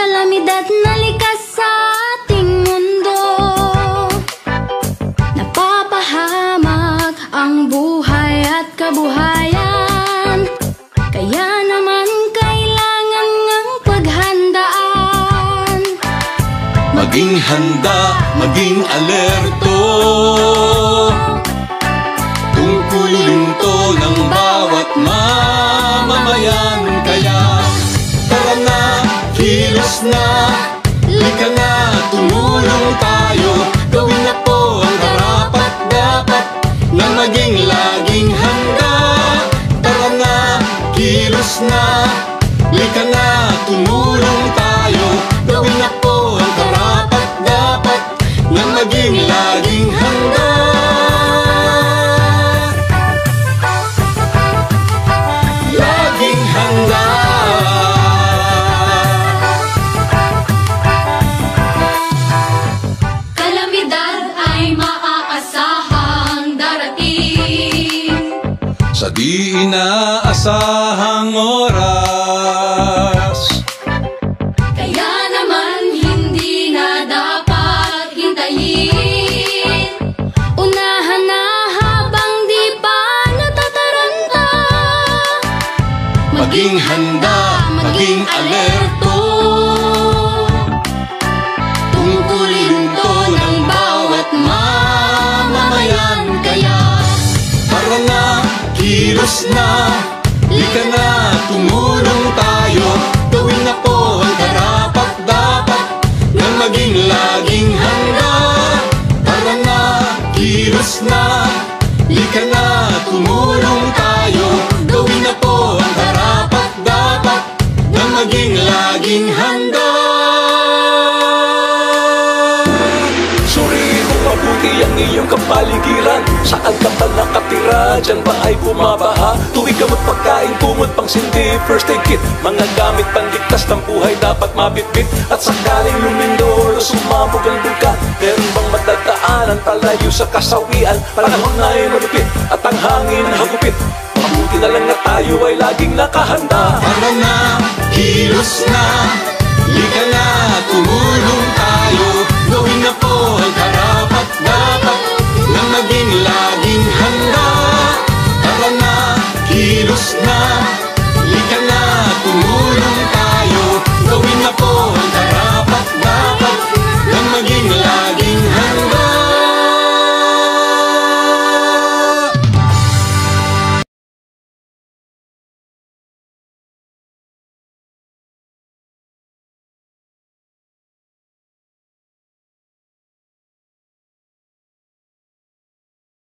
kalamidad na likas sa ating mundo. Napapahamak ang buhay at kabuhayan, kaya naman kailangan ng paghandaan. Maging handa, maging alerto, tungkulin to ng bawat mamamayan. Kaya tara na, kilos na, lika na, tumulong tayo. Gawin na po ang karapat-dapat na maging laging handa. Tara na, kilos na, lika na, tumulong tayo. Gawin na po ang karapat-dapat na maging laging handa. Laging handa. Kalamidad ay maaasahang darating Sa di inaasahang oras, kaya naman hindi na dapat hintayin. Unahan na habang di pa natataranta. maging handa, maging alerto, tungkulin to ng bawat mamamayan. Kaya tara na, kilos na, lika na, tumulong tayo. Gawin na po ang karapat-dapat na maging laging handa. Tara na, kilos na, lika na, tumulong tayo. Gawin na po ang karapat-dapat na maging laging handa. Suriin mo mabuti ang iyong kapaligiran. Saan ka pa nakatira? Diyan ba ay bumabaha? Tuwing gamot, pagkain, kumot, pang sindi, first aid kit, mga gamit panligtas ng buhay dapat mabitbit. At sakaling lumindol o sumabog ang bulkan, meron bang madagdaanan palayo sa kasawian? Panahon na ay malupit at ang hangin hagupit. Mabuti na lang na tayo ay laging nakahanda. Tara na, kilos na, lika